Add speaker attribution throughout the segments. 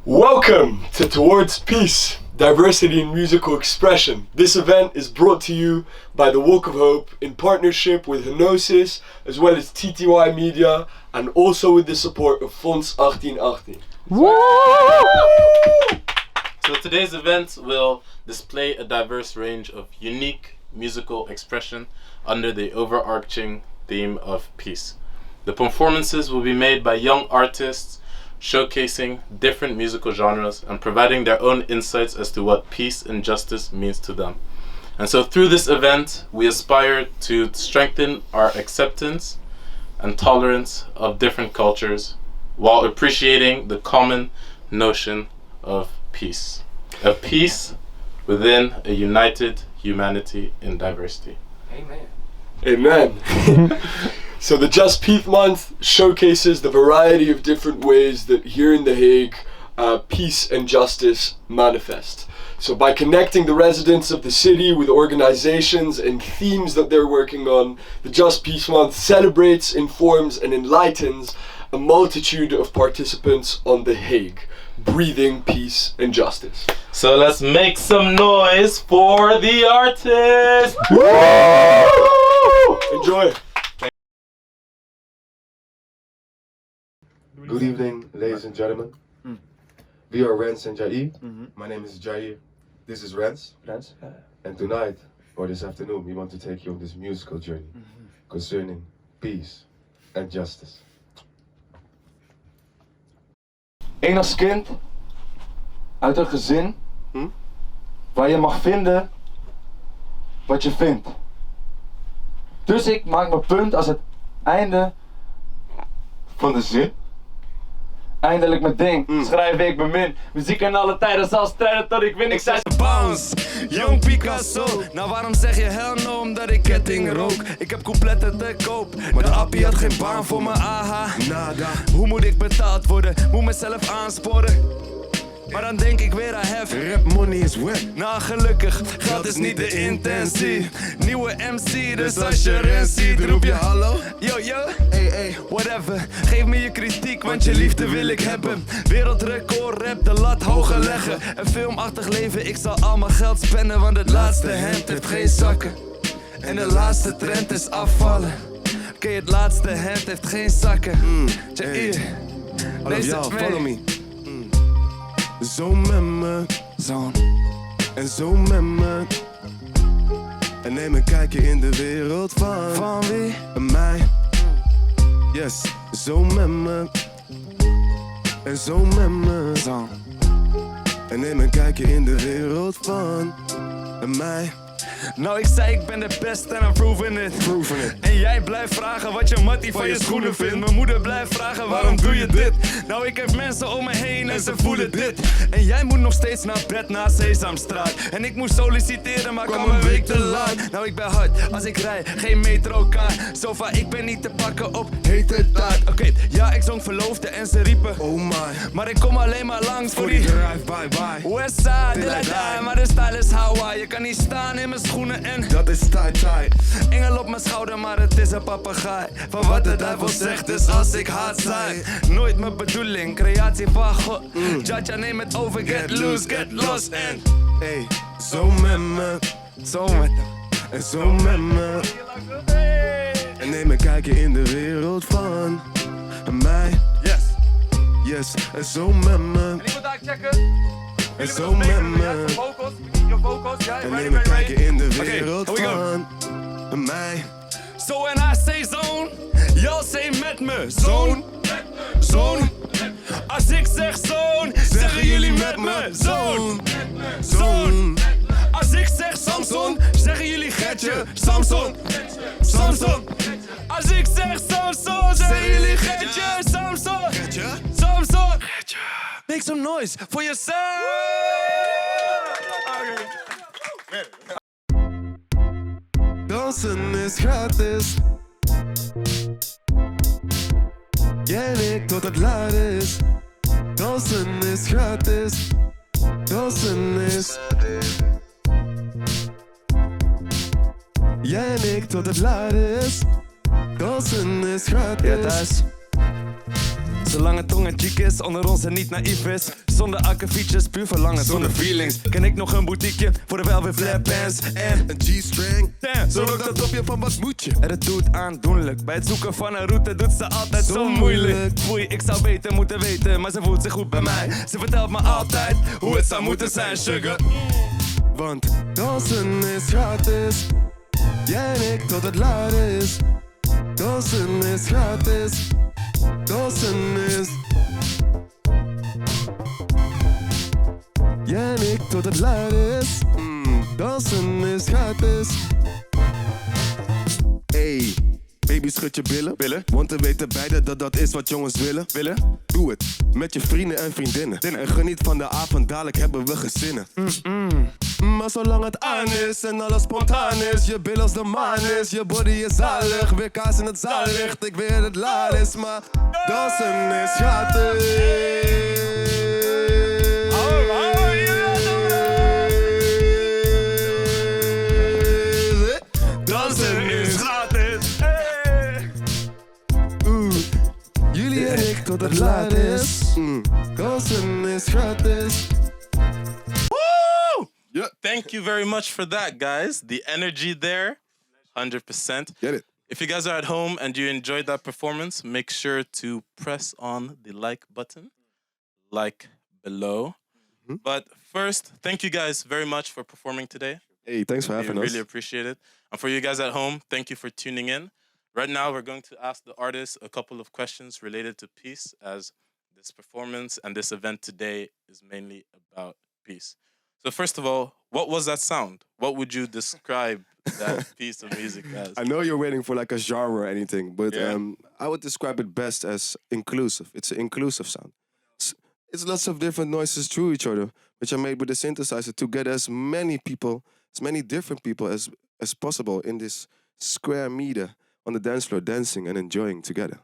Speaker 1: Welcome to Towards Peace, Diversity in Musical Expression. This event is brought to you by the Walk of Hope in partnership with Henosis, as well as TTY Media, and also with the support of Fonds 1818.
Speaker 2: So today's event will display a diverse range of unique musical expression under the overarching theme of peace. The performances will be made by young artists showcasing different musical genres and providing their own insights as to what peace and justice means to them. And so through this event, we aspire to strengthen our acceptance and tolerance of different cultures while appreciating the common notion of peace. A peace within a united humanity in diversity.
Speaker 1: Amen. Amen. So the Just Peace Month showcases the variety of different ways that here in The Hague, peace and justice manifest. So by connecting the residents of the city with organizations and themes that they're working on, the Just Peace Month celebrates, informs and enlightens a multitude of participants on The Hague, breathing peace and justice.
Speaker 2: So let's make some noise for the artists!
Speaker 1: Enjoy!
Speaker 3: Good evening, ladies and gentlemen. We are Rens and Jair. My name is Jair. This is Rens. And tonight, or this afternoon, we want to take you on this musical journey concerning peace and justice.
Speaker 4: Eén als kind uit een gezin waar je mag vinden wat je vindt. Dus ik maak mijn punt als het einde van de zin. Eindelijk mijn ding, schrijf ik bemin. Muziek in alle tijden zal strijden tot ik win. Ik zei
Speaker 5: bounce, Young Picasso. Nou waarom zeg je hell no, omdat ik ketting rook. Ik heb coupletten te koop, maar de appie had geen baan voor me, aha. Nada. Hoe moet ik betaald worden, moet mezelf aansporen. Maar dan denk ik weer aan hef. Rap money is wet. Nou gelukkig, geld is niet de intentie. Nieuwe MC, dus als je Rens ziet, roep je hallo. Yo yo, hey, whatever. Geef me je kritiek, want je liefde wil ik hebben. Wereldrecord, rap, de lat hoger leggen. Een filmachtig leven, ik zal al mijn geld spenden. Want het laatste hemd heeft geen zakken. En de laatste trend is afvallen. Oké, het laatste hemd heeft geen zakken. Jair, deze
Speaker 6: follow me. Zo met me,
Speaker 5: zo'n.
Speaker 6: en zo met me. En neem een kijkje in de wereld van
Speaker 5: Wie?
Speaker 6: mij. Yes, zo met me. En zo met me.
Speaker 5: Zo'n.
Speaker 6: En neem een kijkje in de wereld van mij.
Speaker 5: Nou ik zei ik ben de beste en I'm proving it. En jij blijft vragen wat je mattie van je schoenen vindt. Mijn moeder blijft vragen waarom doe je dit. Nou ik heb mensen om me heen en ze voelen dit. En jij moet nog steeds naar bed na Sesamstraat. En ik moest solliciteren maar kwam een week te laat. Nou ik ben hard als ik rij, geen metrokaart. Sofa ik ben niet te pakken op hete taart. Oké, ja ik zong verloofde en ze riepen
Speaker 6: Oh my,
Speaker 5: maar ik kom alleen maar langs voor die
Speaker 6: drive bye.
Speaker 5: Westside, till I die, maar de style is Hawaii. Je kan niet staan in mijn schoenen en
Speaker 6: Dat is tie.
Speaker 5: engel op mijn schouder, maar het is een papegaai. Van wat de duivel zegt, dus als ik haat zei. Nooit mijn bedoeling, creatie van God. Jaja neem het over, get loose, get lost en
Speaker 6: Hey, zo met me.
Speaker 5: zo met
Speaker 6: En zo met me. En neem een kijkje in de wereld van mij. Yes, en zo met me.
Speaker 5: ik moet daar checken.
Speaker 6: En zo met me. En neem een kijkje in de wereld van mij.
Speaker 5: So when I say zone, y'all say met me. Zone. Als ik zeg zone, zeggen jullie met me. Zone. Als ik zeg Samson, zeggen jullie Getje. Samson. Als ik zeg Samson, zeggen jullie Getje. Samson. Make some noise for yourself.
Speaker 6: Dansen is gratis. Jij en ik tot het laat is. Dansen is gratis. Dansen is. Jij en ik tot het laat is. Dansen is gratis.
Speaker 5: Ja, thuis. Zolang het tong en cheek is, onder ons en niet naïef is. Zonder akkefietjes, puur verlangen, zonder feelings. Ken ik nog een boutiqueje voor de welweer flatpants en
Speaker 6: Een G-string,
Speaker 5: zodat dat op je van wat moet je. En het doet aandoenlijk, bij het zoeken van een route doet ze altijd zo moeilijk. Foei, ik zou beter moeten weten, maar ze voelt zich goed bij mij. Ze vertelt me altijd hoe het zou moeten zijn, sugar.
Speaker 6: want dansen is gratis. Jij en ik tot het laat is. Dansen is gratis. Dansen is. Jij en ik tot het laat is. Dansen is gratis. Hey, baby schud je billen. Want we weten beide dat dat is wat jongens willen. Doe het, met je vrienden en vriendinnen. En geniet van de avond, dadelijk hebben we gezinnen. Maar zolang het aan is en alles spontaan is. Je bil als de maan is, je body is zalig. Weer kaas in het zaallicht, ik weet het laat is. Maar dansen is gratis. Dansen is gratis. Jullie en ik tot het laat is. Dansen is gratis.
Speaker 2: Yeah. Thank you very much for that, guys. The energy there, 100%.
Speaker 6: Get it?
Speaker 2: If you guys are at home and you enjoyed that performance, make sure to press on the like button, like below. But first, thank you guys very much for performing today.
Speaker 6: Hey, thanks for
Speaker 2: We
Speaker 6: having us.
Speaker 2: really appreciate it. And for you guys at home, thank you for tuning in. Right now, we're going to ask the artists a couple of questions related to peace, as this performance and this event today is mainly about peace. So first of all, what was that sound? What would you describe that piece of music as?
Speaker 6: I know you're waiting for like a genre or anything, but
Speaker 2: Yeah.
Speaker 6: I would describe it best as inclusive. It's an inclusive sound. It's lots of different noises through each other, which are made with the synthesizer to get as many people, as many different people as possible in this square meter on the dance floor, dancing and enjoying together.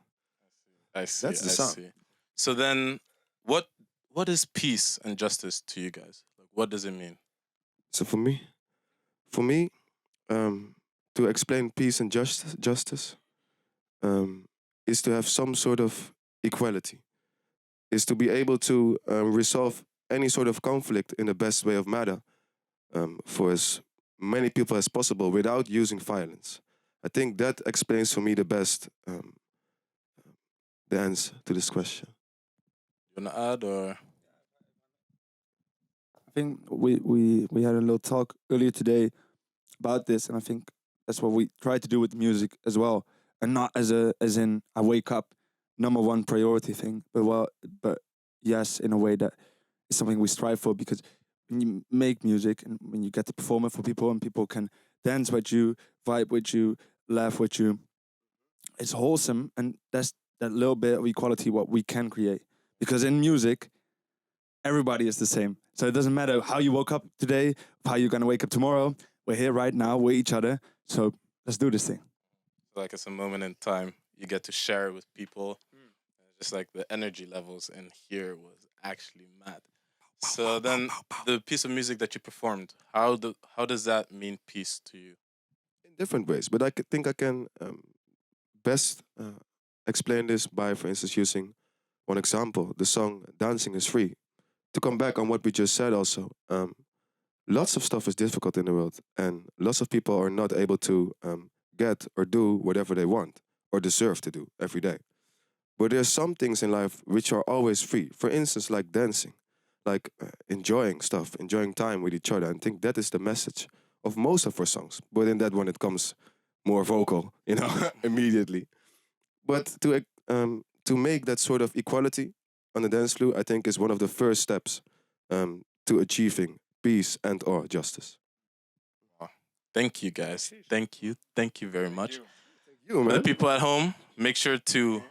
Speaker 2: I see.
Speaker 6: That's the
Speaker 2: I
Speaker 6: sound.
Speaker 2: see. So then, what is peace and justice to you guys? Like, what does it mean?
Speaker 6: So for me, to explain peace and justice, is to have some sort of equality, is to be able to resolve any sort of conflict in the best way of matter for as many people as possible without using violence. I think that explains for me the best the answer to this question.
Speaker 2: You wanna add or?
Speaker 4: I think we had a little talk earlier today about this, and I think that's what we try to do with music as well, and not as in I wake up number one priority thing, but yes, in a way that is something we strive for, because when you make music and when you get to perform it for people and people can dance with you, vibe with you, laugh with you, it's wholesome, and that's that little bit of equality what we can create, because in music everybody is the same. So it doesn't matter how you woke up today, how you're gonna wake up tomorrow. We're here right now with each other. So let's do this thing.
Speaker 2: Like, it's a moment in time you get to share with people. Just like the energy levels in here was actually mad. So then, the piece of music that you performed, how does that mean peace to you?
Speaker 6: In different ways, but think I can best explain this by, for instance, using one example, the song Dancing is Free. To come back on what we just said also, lots of stuff is difficult in the world, and lots of people are not able to get or do whatever they want or deserve to do every day. But there's some things in life which are always free. For instance, like dancing, like enjoying stuff, enjoying time with each other. I think that is the message of most of our songs. But in that one, it comes more vocal, immediately. But to make that sort of equality on the dance floor, I think is one of the first steps to achieving peace and or justice.
Speaker 2: Thank you, guys. Thank you very much.
Speaker 6: You,
Speaker 2: For
Speaker 6: man.
Speaker 2: the people at home, make sure to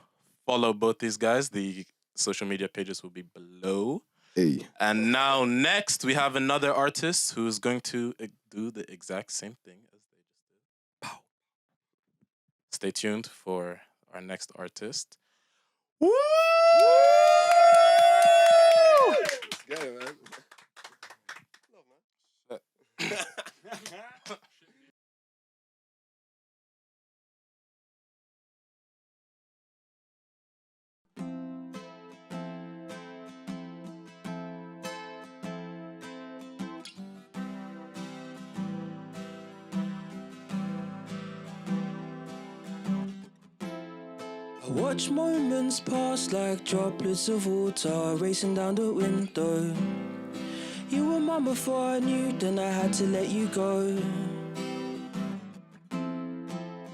Speaker 2: follow both these guys. The social media pages will be below.
Speaker 6: Hey.
Speaker 2: And now, next, we have another artist who's going to do the exact same thing as they just did. Pow. Stay tuned for our next artist. Woo!
Speaker 6: Get it, man.
Speaker 7: Watch moments pass like droplets of water racing down the window. You were mine before I knew, then I had to let you go.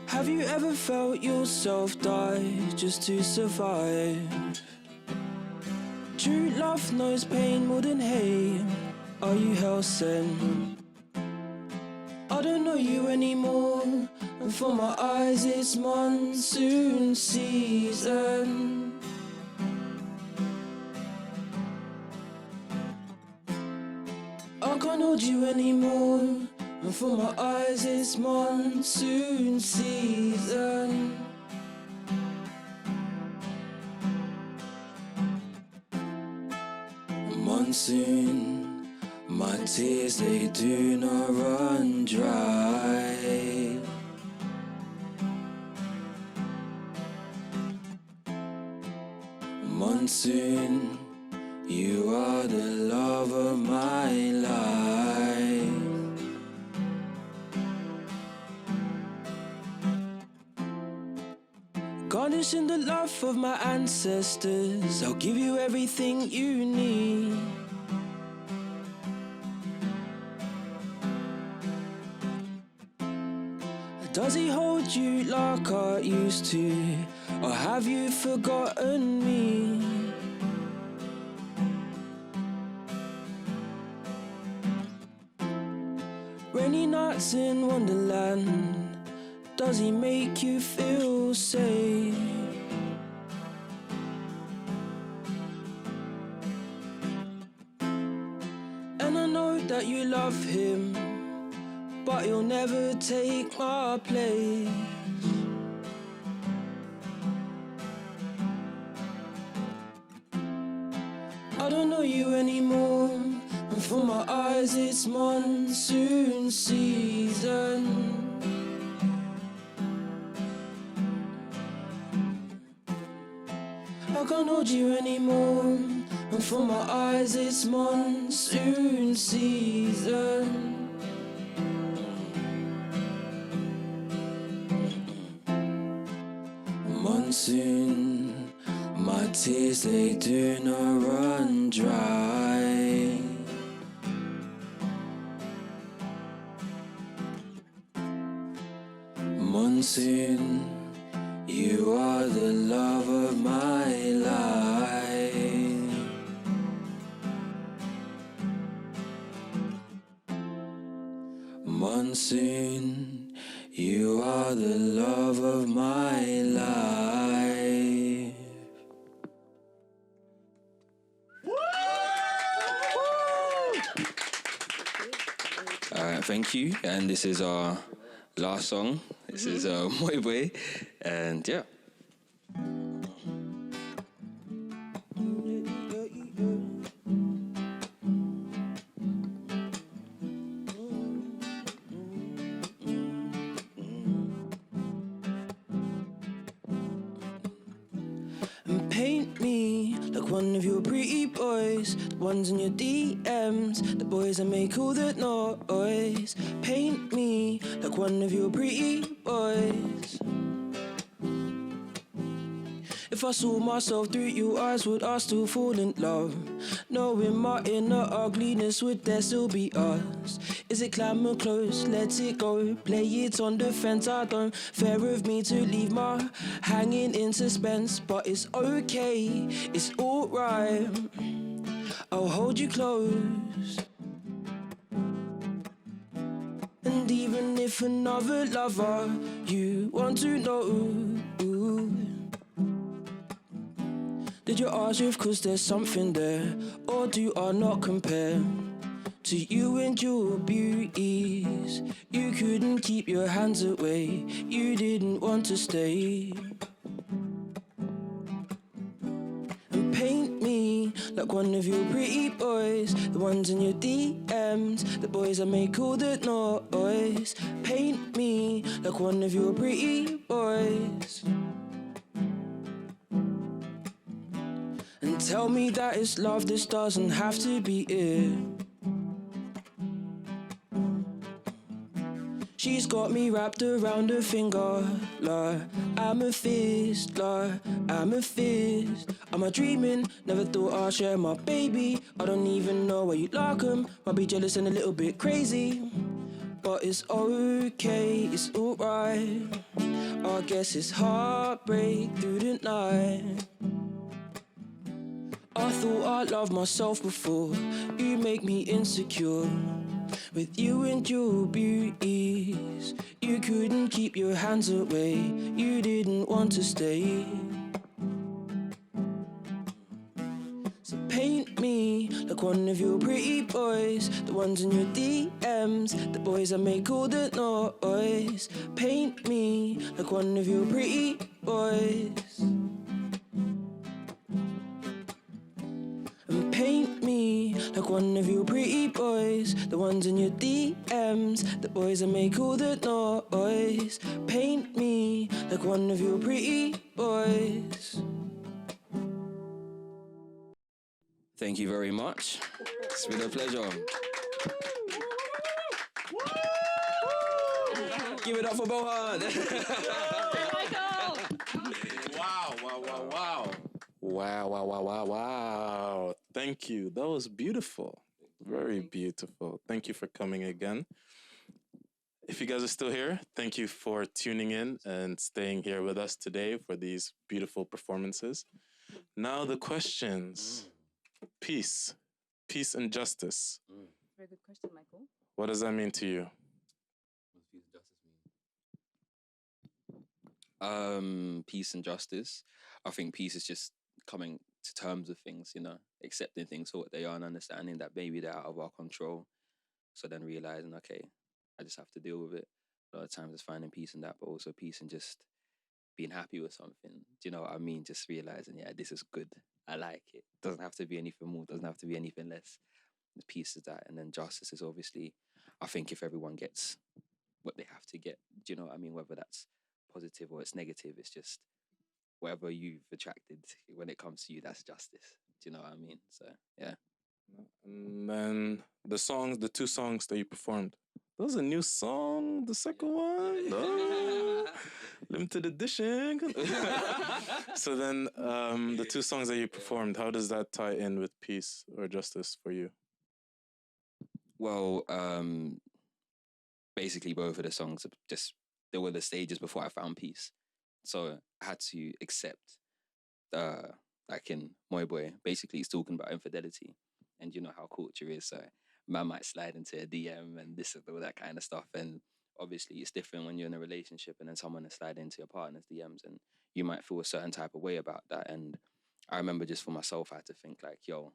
Speaker 7: Have you ever felt yourself die just to survive? True love knows pain more than hate. Are you hell sent? I don't know you anymore, and for my eyes it's monsoon season. I can't hold you anymore, and for my eyes it's monsoon season. Monsoon, my tears they do not run dry. Monsoon, you are the love of my life. Garnishing the love of my ancestors, I'll give you everything you need. Does he hold you like I used to, or have you forgotten me? Rainy nights in Wonderland, does he make you feel safe? And I know that you love him, but he'll never take my place. I don't know you anymore, and for my eyes it's monsoon season. I can't hold you anymore, and for my eyes it's monsoon season. Monsoon, my tears they do not run dry. Monsoon, you are the love of my life. Monsoon, you are the love of my life. Alright, thank you. And this is our last song. This is Moi Boy. And yeah. And paint me like one of your pretty boys, the ones in your DMs, the boys that make all that noise. Paint me like one of your pretty boys. If I saw myself through your eyes, would I still fall in love? Knowing my inner ugliness, would there still be us? Is it glamour close? Let it go. Play it on the fence. I don't fair of me to leave my hanging in suspense, but it's okay, it's alright. I'll hold you close. And even if another lover you want to know, did you ask if cause there's something there, or do I not compare to you and your beauties? You couldn't keep your hands away, you didn't want to stay. And paint me like one of your pretty boys, the ones in your DMs, the boys that make all the noise. Paint me like one of your pretty boys, and tell me that it's love, this doesn't have to be it. She's got me wrapped around her finger. Like, amethyst, like, amethyst. Am I dreaming? Never thought I'd share my baby. I don't even know why you like him. Might be jealous and a little bit crazy. But it's okay, it's alright. I guess it's heartbreak through the night. I thought I loved myself before. You make me insecure. With you and your beauties, you couldn't keep your hands away. You didn't want to stay. So paint me like one of your pretty boys, the ones in your DMs, the boys that make all the noise. Paint me like one of your pretty boys. And paint me like one of your pretty boys, the ones in your DMs, the boys that make all the noise. Paint me like one of your pretty boys.
Speaker 8: Thank you very much. It's been a pleasure. Give it up for Bohan.
Speaker 2: Wow, wow, wow, wow. Wow, wow, wow, wow, wow. Thank you. That was beautiful. Very beautiful. Thank you for coming again. If you guys are still here, thank you for tuning in and staying here with us today for these beautiful performances. Now the questions. Peace. Peace and justice.
Speaker 9: Very good question, Michael.
Speaker 2: What does that mean to you?
Speaker 8: What does peace and justice mean? Peace and justice. I think peace is just coming to terms with things, you know, accepting things for what they are and understanding that maybe they're out of our control. So then realizing, okay, I just have to deal with it. A lot of times it's finding peace in that, but also peace in just being happy with something. Do you know what I mean? Just realizing, yeah, this is good. I like it. Doesn't have to be anything more, doesn't have to be anything less. The peace is that. And then justice is obviously, I think if everyone gets what they have to get, do you know what I mean? Whether that's positive or it's negative, it's just whatever you've attracted when it comes to you, that's justice. Do you know what I mean? So, yeah.
Speaker 2: And then the two songs that you performed. That was a new song, the second one. Oh, limited edition. So then the two songs that you performed, how does that tie in with peace or justice for you?
Speaker 8: Well, basically both of the songs are just, they were the stages before I found peace. So I had to accept, like in Moy Boy, basically it's talking about infidelity. And you know how culture is, so man might slide into a DM and this and all that kind of stuff. And obviously it's different when you're in a relationship and then someone is sliding into your partner's DMs and you might feel a certain type of way about that. And I remember just for myself, I had to think like, yo,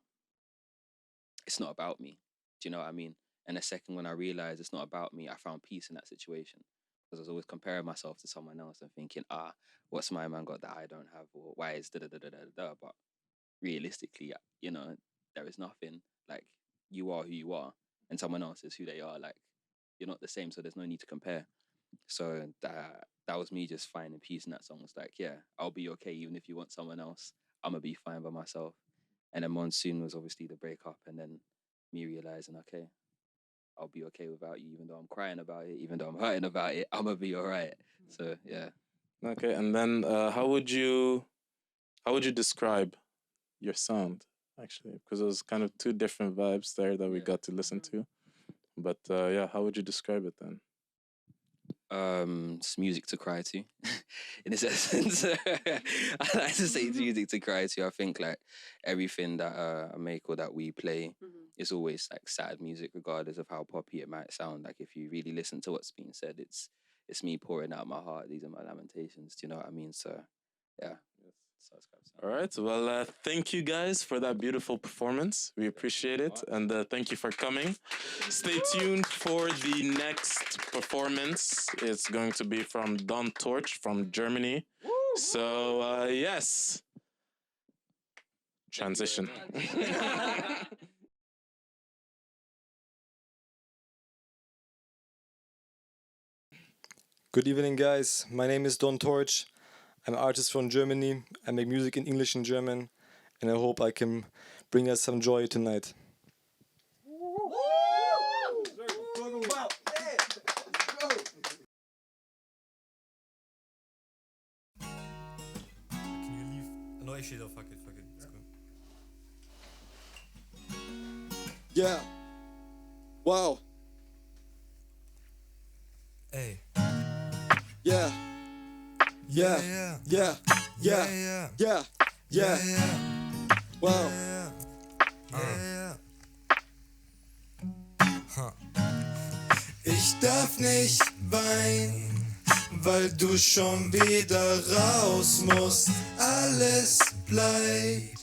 Speaker 8: it's not about me. Do you know what I mean? And the second when I realized it's not about me, I found peace in that situation. Because I was always comparing myself to someone else and thinking, what's my man got that I don't have? Or why is da-da-da-da-da-da? But realistically, you know, there is nothing. Like, you are who you are and someone else is who they are. Like, you're not the same, so there's no need to compare. So that was me just finding peace in that song. It's like, yeah, I'll be okay even if you want someone else. I'm going to be fine by myself. And then Monsoon was obviously the breakup and then me realizing, okay, I'll be okay without you, even though I'm crying about it, even though I'm hurting about it, I'm going to be all right. So, yeah.
Speaker 2: Okay, and then how would you describe your sound, actually? Because it was kind of two different vibes there that we got to listen to. But yeah, how would you describe it then?
Speaker 8: It's music to cry to, in this essence. I like to say it's music to cry to. I think like everything that I make or that we play is always like sad music, regardless of how poppy it might sound. Like if you really listen to what's being said, it's me pouring out my heart. These are my lamentations. Do you know what I mean? So, yeah.
Speaker 2: All right. Well, thank you guys for that beautiful performance. We appreciate it. And thank you for coming. Stay tuned for the next performance. It's going to be from Don Torch from Germany. So, yes. Transition.
Speaker 10: Good evening, guys. My name is Don Torch. I'm an artist from Germany. I make music in English and German, and I hope I can bring us some joy tonight. noisy though, fuck it. It's cool.
Speaker 5: Yeah. Wow.
Speaker 10: Hey.
Speaker 5: Yeah. Yeah. Wow. Ich darf nicht weinen, weil du schon wieder raus musst. Alles bleibt,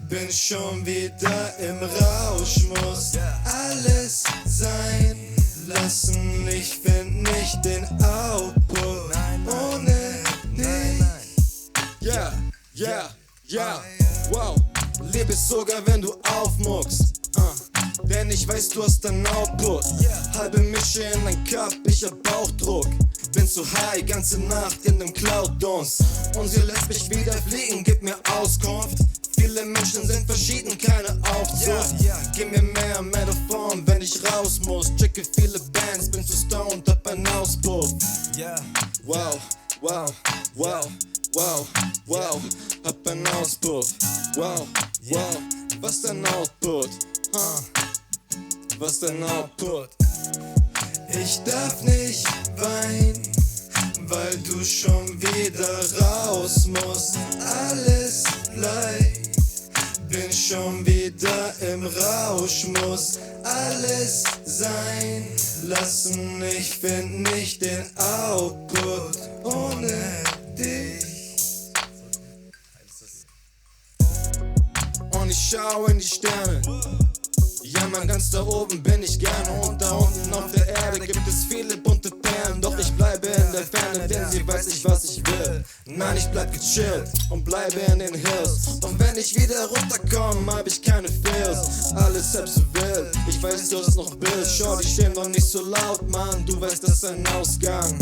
Speaker 5: bin schon wieder im Rausch, muss alles sein lassen. Ich find nicht den Output ohne dich. Ja, wow. Lebe sogar, wenn du aufmuckst. Denn ich weiß, du hast einen Output. Halbe Mische in dein Cup, ich hab Bauchdruck. Bin zu high, ganze Nacht in dem Cloud-Dons. Und sie lässt mich wieder fliegen, gib mir Auskunft. Viele Menschen sind verschieden, keine Aufzucht. Gib mir mehr Metaphorn, wenn ich raus muss. Checke viele Bands, bin zu stoned, hab einen Auspuff. Wow, hab einen Auspuff. Wow, was dein Output? Was dein Output? Ich darf nicht weinen, weil du schon wieder raus musst. Alles bleibt, bin schon wieder im Rausch, muss alles sein lassen. Ich find nicht den Output ohne dich. Und ich schau in die Sterne. Ja, man, ganz da oben bin ich gerne und da unten auf der Erde gibt es viele bunte Perlen. Doch ich bleibe in der Ferne, denn sie weiß nicht, was ich will. Nein, ich bleib gechillt und bleibe in den Hills. Und wenn ich wieder runterkomme, hab ich keine Feels. Alles halb so wild, ich weiß, du hast noch Bild. Schau, die stehen noch nicht so laut, Mann, du weißt, das ist ein Ausgang.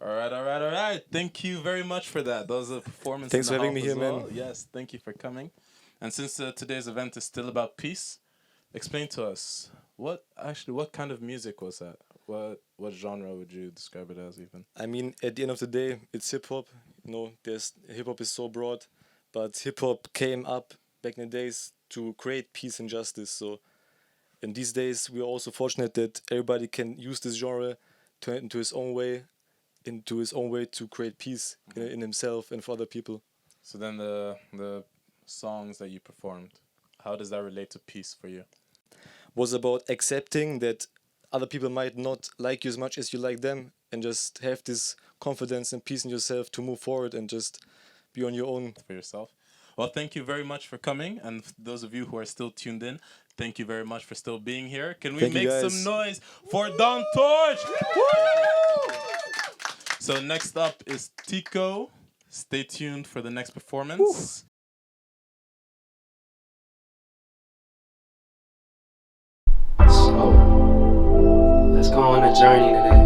Speaker 2: Alright. Thank you very much for that. That was a performance.
Speaker 10: Thanks
Speaker 2: in the
Speaker 10: for having
Speaker 2: house
Speaker 10: me
Speaker 2: as
Speaker 10: here,
Speaker 2: well.
Speaker 10: man.
Speaker 2: Yes, thank you for coming. And since today's event is still about peace, explain to us what kind of music was that? What genre would you describe it as even?
Speaker 10: I mean, at the end of the day, it's hip hop. You know, hip hop is so broad, but hip hop came up back in the days to create peace and justice. So, in these days, we are also fortunate that everybody can use this genre into his own way to create peace in himself and for other people.
Speaker 2: So then the songs that you performed, how does that relate to peace for you?
Speaker 10: Was about accepting that other people might not like you as much as you like them, and just have this confidence and peace in yourself to move forward and just be on your own.
Speaker 2: For yourself. Well, thank you very much for coming, and those of you who are still tuned in, thank you very much for still being here. Can we make some noise for Don Torch? So next up is Tico. Stay tuned for the next performance.
Speaker 7: So, let's go on a journey today.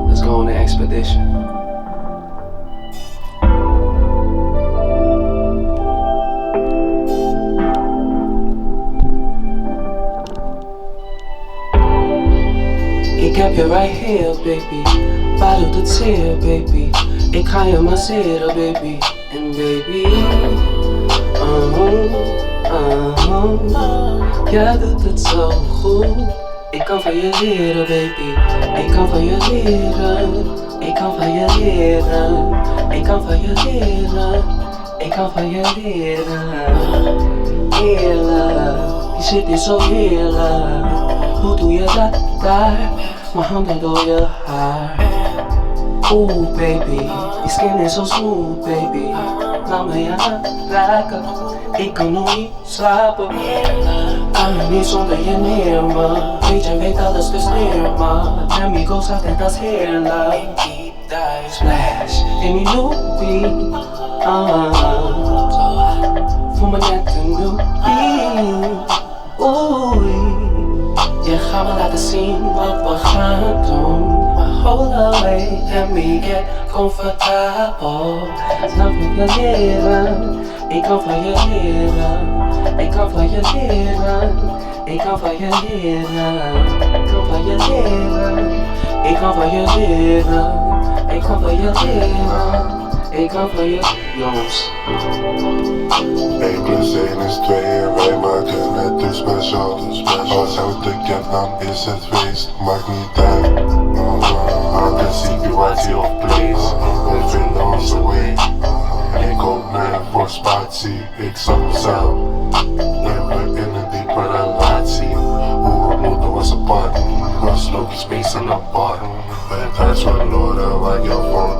Speaker 7: Let's go on an expedition. Ik heb je right here, baby. Waar doet het zeer, baby? Ik ga je masseren, baby. En baby, jij doet het zo goed. Ik kan van je leren, baby. Ik kan van je leren. Ik kan van je leren. Ik kan van je leren. Ik kan van je leren. Heerlijk, je zit hier zo heerlijk. Hoe doe je dat daar? Mijn handen door je haar. Oeh baby, die skin is zo smooth baby. Laat me je aanraken, ik kan nog niet slapen. Kan er niet zonder je neer me. Weet je weet alles dus neer me. Amigos altijd als heerlijk. Splash, in die loopie. Voel me net een loopie. Oei. Je gaat me laten zien wat we gaan doen. Hold away, let me get comfortable. Snap op je leren, ik kan van je leren. Ik kan van je leren, ik kan van je leren. Ik kan van je leren, ik kan van je leren. Ik kan van je leren, ik kan van je jongens.
Speaker 9: 1 plus 1 is 2 en wij maken het dus special. Als elke kent dan is het feest, maakt niet uit. Aan de situatie of place, we vinden onze way. Ik hoop meer voor spatie, ik zag mezelf. Leven in een diepe relatie. Hoe we moeten was apart, was Loki space in een bar. Het huis verloren waar je vond.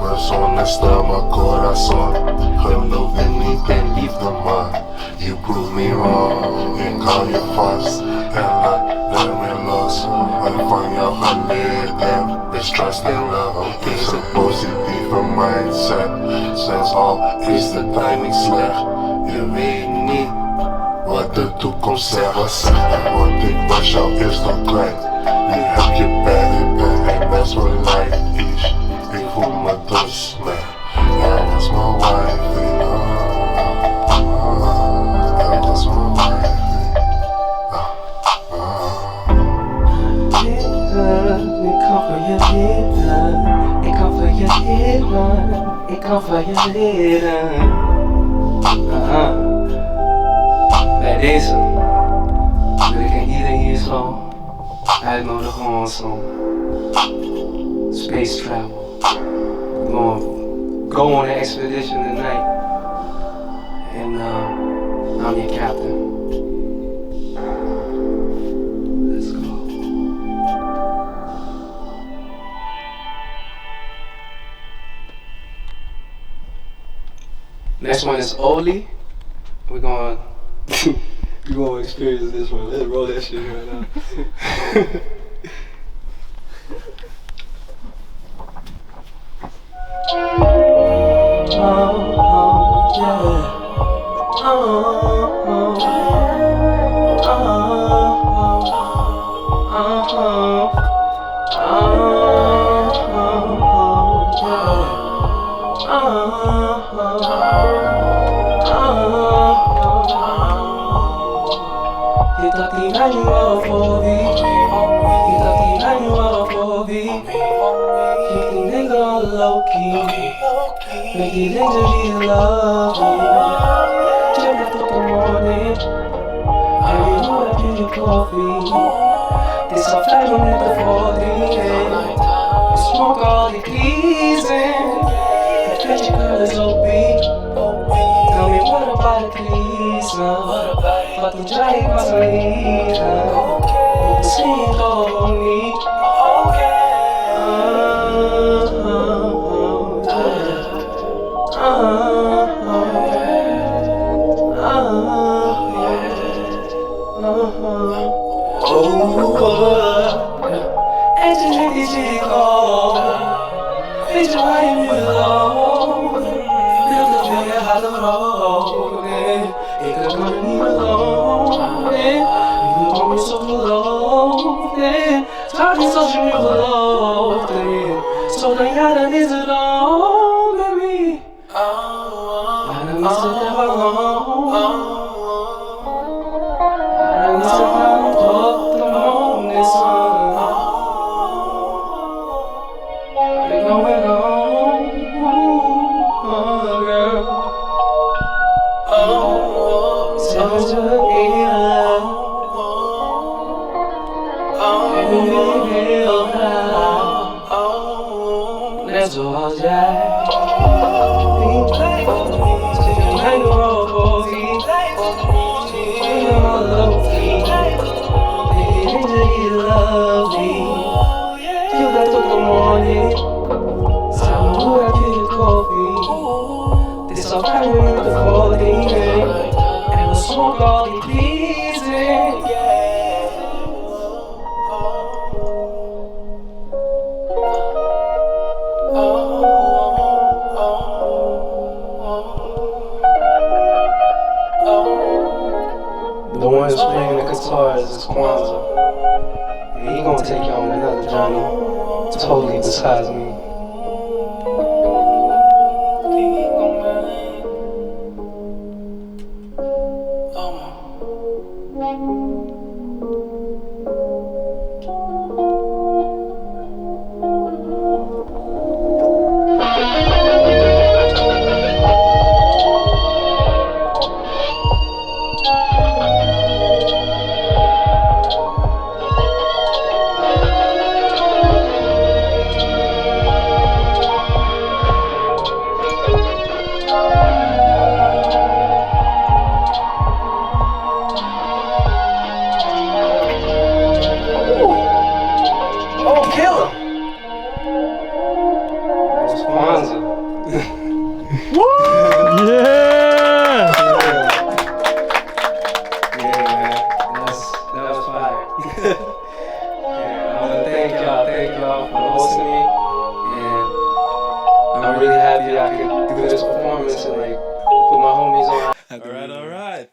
Speaker 9: Mijn zon is naar mijn corazon. Geloofde niet in liefde, maar you prove me wrong. Ik hou je vast en laat me los. Wat ik van jou geleerd heb is trust in love. Is een positieve mindset. Zelfs al is de timing slecht. Je weet niet wat de toekomst zegt. Want ik was jou eerst al kwijt. Nu heb je pijn in bed en that's what life is. Ik voel me dus slecht. Jij was mijn wife. Jij was mijn wife.
Speaker 7: Ik kan van je leren, ik kan van je leren, ik kan van je leren. Bij deze wil ik iedereen hier zo uitnodigen om zo'n space travel. We're gonna go on an expedition tonight, and I'm your captain. Let's go. Next one is Oli. We're gonna experience this one. Let's roll that shit right now. Je dacht die mij nu al voor wie? Je dacht die mij nu al voor wie? Keep die nigga on low-key. Make die nigga really love me. Chill me tot the morning. Baby, hoe heb je je koffie? Het is al 5 minuten voor 3. We smoke all the pleasing. Het vetje girl is OB. Tell me what about the pleasing? Fucking Jair was een liefde. Misschien toch niet. En je denkt die Tico. Weet je waar je nu loopt? Wil dat wil je harder roken. Ik kan er niet meer lopen. Ik wil om je zo geloven. Straat niet zoals je nu gelooft. Zodat ja, dan is het al, baby. Ja, dan is het even al. Ja, dan is het al tot de morning sun. We're going home, girl. Tell us you're here. And we feel high. Net zoals jij. Mijn hoofdie. Helemaal low-key. Baby, you love me. You got tot the morning. Samen hoe heb je je koffie? Dit is al 5 minuten voor 3. En we smoke all die pleasing. The one who's playing the guitar is Kwanzaa. He gonna take you on another journey.
Speaker 11: totally besides me.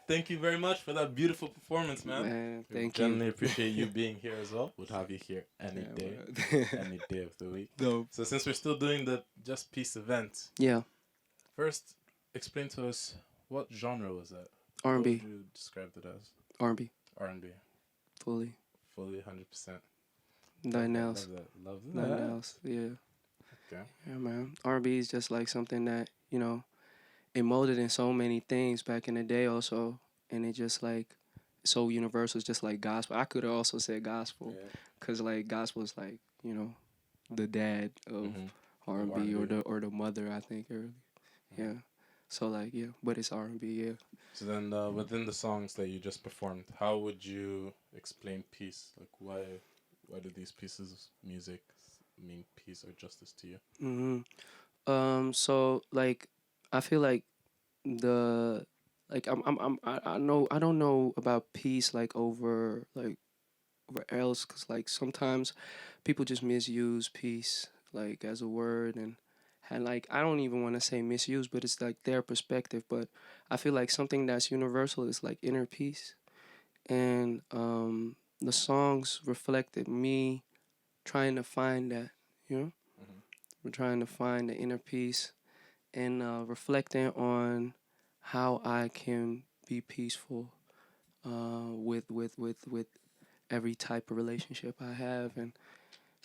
Speaker 2: Thank you very much for that beautiful performance, man.
Speaker 12: Thank
Speaker 2: you.
Speaker 12: you.
Speaker 2: Genuinely appreciate you being here as well. We'll have you here any day of the week.
Speaker 12: Dope.
Speaker 2: So since we're still doing the Just Peace event, first explain to us what genre was that?
Speaker 12: R&B.
Speaker 2: What would you describe it as?
Speaker 12: R&B.
Speaker 2: R&B.
Speaker 12: Fully
Speaker 2: 100%.
Speaker 12: Nothing else.
Speaker 2: Love that.
Speaker 12: Nothing else. Yeah.
Speaker 2: Okay.
Speaker 12: Yeah, man. R&B is just like something that, you know, it molded in so many things back in the day also, and it just like so universal. It's just like gospel. I could have also said gospel, cause like gospel is like, you know, the dad of R&B or the mother, I think, early. Yeah. So like but it's R&B. Yeah.
Speaker 2: So then within the songs that you just performed, how would you explain peace? Like why do these pieces of music mean peace or justice to you?
Speaker 12: So like I feel like I don't know about peace like over else, cause like sometimes people just misuse peace like as a word, and like I don't even want to say misuse, but it's like their perspective. But I feel like something that's universal is like inner peace, and the songs reflected me trying to find that, you know. We're trying to find the inner peace and reflecting on how I can be peaceful with every type of relationship I have. And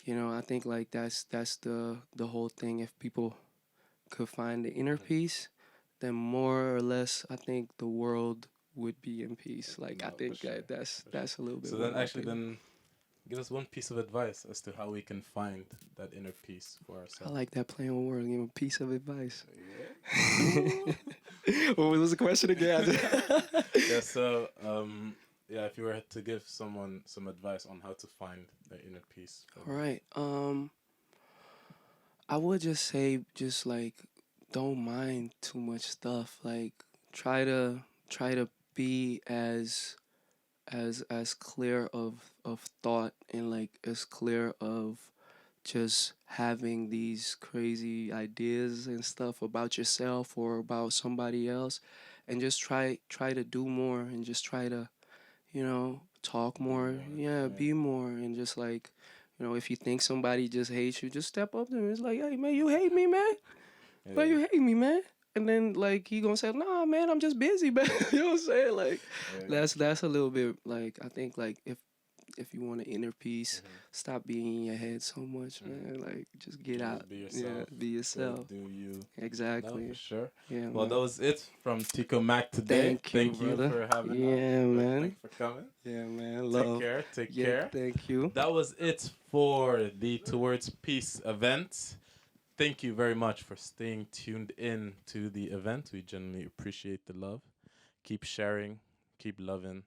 Speaker 12: you know, I think like that's the whole thing. If people could find the inner peace, then more or less I think the world would be in peace. Like, no, I think that's a little bit.
Speaker 2: So then then give us one piece of advice as to how we can find that inner peace for ourselves.
Speaker 12: I like that play on words. Give a piece of advice. Yeah. What was the question again?
Speaker 2: So if you were to give someone some advice on how to find their inner peace.
Speaker 12: All right. I would just say like don't mind too much stuff. Like try to be as clear of thought and like as clear of just having these crazy ideas and stuff about yourself or about somebody else, and just try to do more and just try to, you know, talk more. Be more, and just like, you know, if you think somebody just hates you, just step up to them. It's like, hey man, you hate me, man. But you hate me, man. And then like he gonna say, nah man, I'm just busy, man. You know what I'm saying? Like that's a little bit like, I think like if you want an inner peace, stop being in your head so much, man. Like just get out.
Speaker 2: Be yourself.
Speaker 12: Yeah, be yourself.
Speaker 2: Do you.
Speaker 12: Exactly.
Speaker 2: No, for sure.
Speaker 12: Yeah.
Speaker 2: Well,
Speaker 12: man.
Speaker 2: That was it from Tico Mac today.
Speaker 12: Thank you
Speaker 2: for having us.
Speaker 12: Yeah, man.
Speaker 2: Thanks for coming.
Speaker 12: Yeah, man. Love.
Speaker 2: Take care.
Speaker 12: Thank you.
Speaker 2: That was it for the Towards Peace event. Thank you very much for staying tuned in to the event. We genuinely appreciate the love. Keep sharing, keep loving,